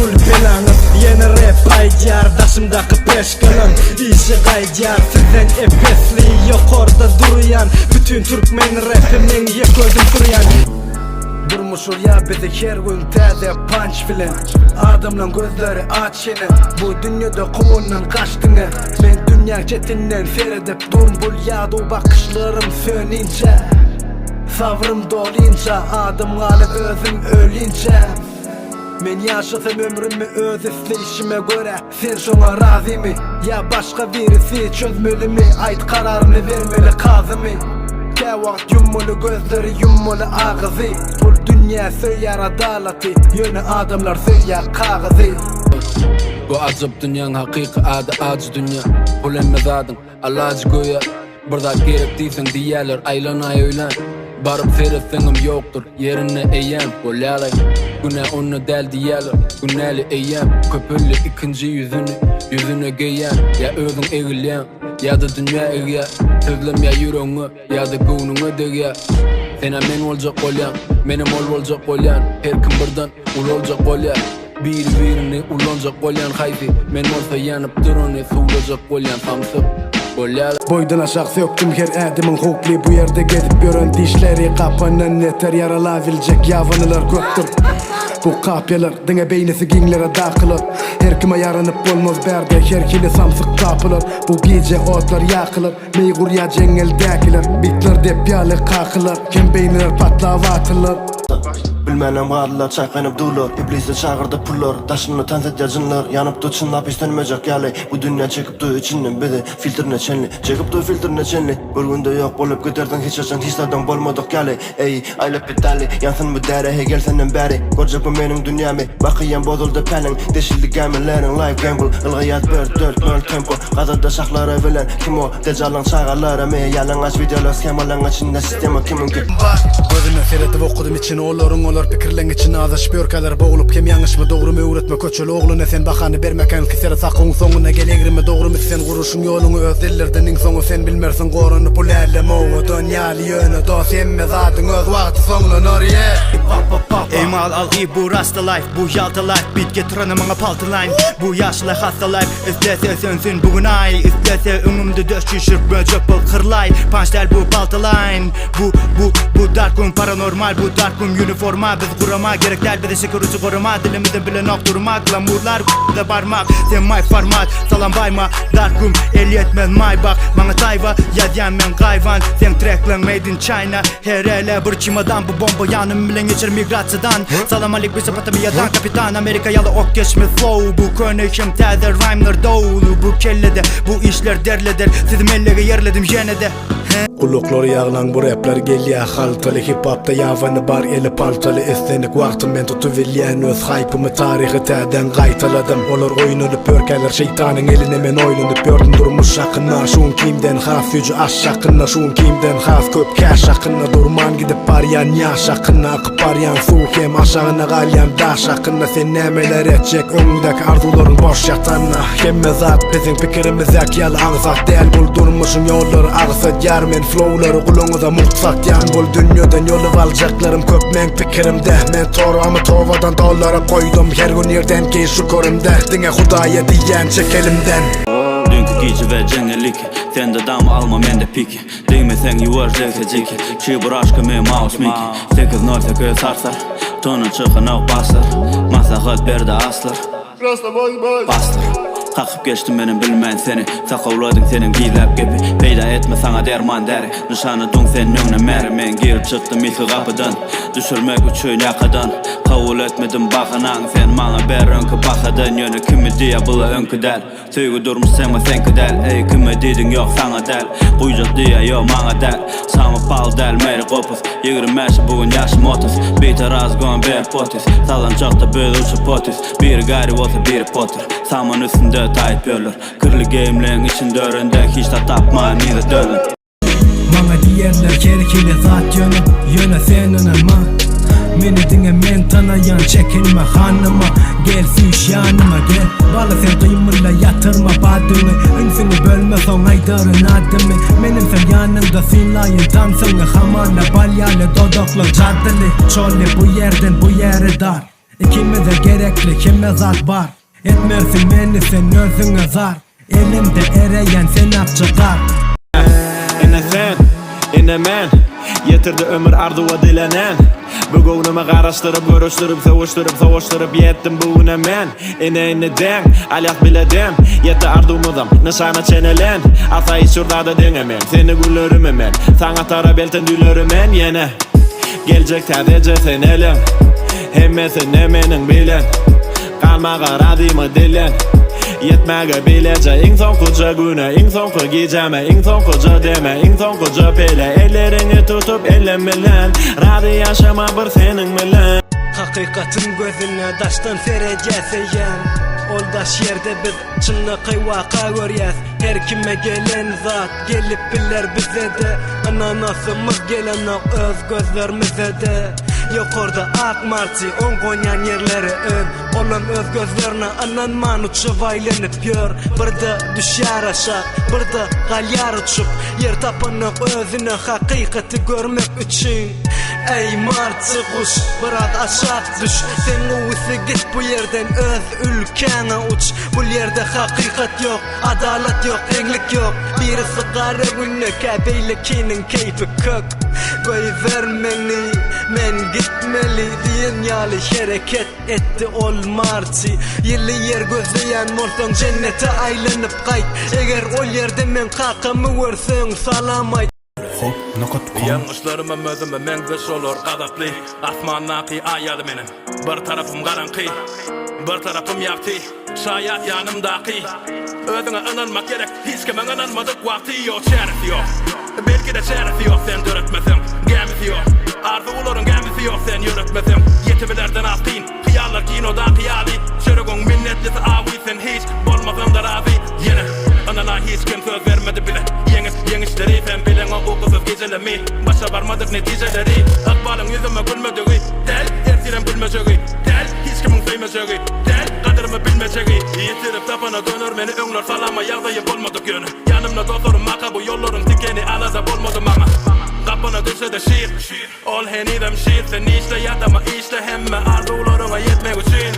full belanız. Yeni rap aydiyar daşımdaki peşkanın. İşi gaydiyar sizden epesli yok orada duruyan. Bütün Türkmen rapinin yek ödüm duruyan. Durmuşur ya bizi her gün taze punch filan. Adamların gözleri aç yine. Bu dünyada kovundan kaçtığını. Ben dünya çetinden seyredip durum bul ya da bakışlarım sönince. Savrım dolince adım alıp özüm ölünce. Men yaşasam ömrümü öz isteyişime göre. Sen şuna razı mı? Ya başka birisi çözmeli mi? Ait kararını vermeli kazı mı? Kevakt yummalı gözleri yummalı ağzı. Bu dünya söyler adaleti. Yönü adamlar söyler kağızı. Bu acıp dünyanın hakiki adı acı dünya. Bulenmez adın Allah'cı göğe. Burada gerek değilsin diyeler aylanay öylen. Barıp feretsenim yoktur yerine eyyem. Bolalay güne onu del diyeler. Güneli eyyem. Köpüllü ikinci yüzünü giyen. Ya özün eğilen ya da dünya eğer. Sözlem ya yüreğini ya da gönlünü değer. Sena men olacak olyan, benim olacak olyan. Her kim birden ul olacak olyan. Birini ulanacak olyan haydi. Men olsa yanıp durunu suulacak olyan samsıp. Boydan aşağı söktüm her adimin hukli. Bu yerde gezip gören dişleri kapanan yeter. Yaralabilecek yavanılar göktür. Bu kapyalar dine beynisi ginglere dağılır. Her kime yaranıp olmaz berde. Her kili samsık kapılır. Bu gece otlar yakılır. Meygur ya cengeldekiler. Bitler dep yalı kakılır. Kim beyniler patlav atılır. Bilmenem varlılar çaykanıp durlar. İblisi çağırdı pullar. Taşını tanzet yacınlar. Yanıp du çınlap istenmeyecek yali. Bu dünya çekip du içinden bedi filtrine çenli. Çekip du filtrine çenli. Bir günde yok olup giderden hiç açan hislerden bolmadık yali. Ey aylap bitali yansın mı dere hegel senden beri. Görecek bu benim dünyamı. Bakıyan bozuldu penin. Deşildi gemilerin life gamble. Ilgıyat bir dört nol tempo. Kadırda şahları bilen. Kim o decalan çağırları me. Yalan aç videolar skemalan içinde sistemi kimin ki. Gözüme seyredip okudum için olurun olur pikirlen için ağza şpörkeler boğulup kim yanlış mı doğru mu öğretme köçül oğluna sen bakanı bermeken kisere sakın sonuna gel egrime doğru mu sen kuruşun yolunu öz dillerden in sonu sen bilmersin korunu pulerleme oğu dönyalı yönü dost emme zaten öz vakti sonuna oraya. Ey mal al bu rasta life bu yalta life bit getirenim bana paltı line bu yaşlı hasta life istese sönsün bugün ay istese önümde döş şişirip böcek bol kırlay punchler bu paltı line bu darkun paranormal bu darkun uniforma biz kurama gerekler bir de şekerücü koruma dilimizde bile nokturma glamurlar da parmak sen my format salam bayma darkum eliyetmen my bak bana tayva yazyan men kayvan sen treklen made in China her ele bir çimadan bu bomba yanım bilen geçer migrasyondan salam alik bir Mezopotamya'dan kapitan Amerika yalı ok geçmez flow bu konuşum taze rhyme'lar dolu bu kellede bu işler derleder sizim elleri yerledim jenede. Kulukları yağlan bu rapler geliyor haltalı hip hop'ta yavanı bar eli paltalı estenik vaktim ben tutuvilyen öz hype'ımı tarihi terden gaytaladım olur oyununu pörkeler şeytanın eline men oyununu gördüm durmuş yakınlar şun kimden has yücü aş yakınlar şun kimden has köp cash yakınlar durman gidip paryan yaş yakınlar kıparyan su hem aşağına galyan daş yakınlar sen nemeler edecek önündeki arzuların boş yatanla hem mezat bizim fikrimiz yak yalı ağzat değil bul durmuşum yolları ağzat yarmen flowları kulağınıza mutsat yan bol dünyadan yolu alacaklarım köp men fikrimde men toramı tovadan dollara koydum her gün yerden ki şükürümde dine hudaya diyen çek elimden. Dünkü gece ve cengelik sen de dam alma men de piki değme sen yuvar zekeceki çibur aşkı me mouse miki 808 sarsar tonun çıkın av baslar masahat berde aslar baslar. Kalkıp geçtim benim bilmeyen seni Sakavladın senin giyilap gibi Peyda etme sana derman deri Nişanı dun senin önüne meri Men girip çıktım iki kapıdan Düşürmek üçün yakadan Kavul etmedim bakanan Sen bana ber önkü bakadan Yönü kimi diye bula önkü del Söygü durmuş sen senki del Ey kimi dedin yok sana del Kuycuk diye yok bana del Samı pal del meri kopuz 25 bugün yaşım 30 Bir taraz gon bir potis Salancakta bir uçu potis Bir gari olsa biri potir Samın üstünde tayt bölür Kırlı game'lerin içinde öründek Hiç de tapmayın niye dönün Bana diyenler kerkile zat yönü senin ama Meni dinle men tanayan çekilme hanıma Gel süş yanıma gel Balı sen kıymırla yatırma badını Ünsünü bölme son aydarın adımı Benim sen yanımda sinlayın tansını Hamarla balyalı dodoklu cadılı Çolle bu yerden bu yere dar Kime de gerekli kime zat var. Etmersin beni sen özüne zar. Elimde ereyen sen at çıkar. Ene sen, ene men Yetirdi ömür arduwa dilenen Bugünüme garaştırıp, görüştürüp, soğuşturup yettim bugüne men Ene den, alyat biledem Yetti ardumudam, nişana çenelen Atayı şurdada denemen, seni gülörüm emen Sana tara belten dülörüm en yene Gelecek tadece sen elem Hemmesi ne menin bilen Kalmağa radimı dilen Yetmege bilece ing son koca güne ing son koca geceme ing son koca deme ing son koca pele ellerini tutup ellemelen Radi yaşama bir senin bilen Hakikatin gözüne daştan serecesiyen Oldaş yerde biz çınlıkı vaka görüyez Her kime gelen zat gelip biller bize de Ananasımız gelen öz gözlerimize de Yok orada ak marti on konyan yerleri ön Olan öz gözlerine ananman uçup aylanıp gör Burada düşer aşağı burada galyar uçup Yer tapanık özüne hakikati görmek için Ey martı kuş biraz aşağı düş Sen uğusu git bu yerden öz ülkene uç Bu yerde hakikat yok adalet yok englik yok Birisi kara günlük beylikinin keyfi kök Koy vermeni men gitmeli diyen yali hareket etti ol martı Yıllı yer gözleyen molton cennete aylanıp kayt Eğer o yerde men kakamı versen salamay Yanlışlarıma özüme mengdes olur adaplı Asmannaki ayadı benim Bir tarafım garankı Bir tarafım yaktı Şayat yanımdaki Özüne inanmak gerek Hiç kime inanmadık vakti yok Şerefi yok Belki de şerefi yok sen dörtmesin Gemisi yok Arzuların gemisi yok sen yürütmesin Yetimelerden altın Hıyarlar kinodan hıyali Şırıgun minnetlisi avi sen hiç Olmasın da razı Yine Anana hiç kim söz vermedi bile Yenişleri sen bilen o okusuz geceleri Başa varmadık neticeleri Akbalın yüzüme gülmediği Del ertinem gülmeceği Del hiç kimin sevmeceği Del kadırımı bilmeceği Yitirip tapana dönür beni önler salama Yağdayıp olmadık yönü Yanımda dostlarım maka bu yolların tikeni alazap olmadım ama Kapına düşse de şiir Ol henidem şiir Sen işte yatama işte hemme arzular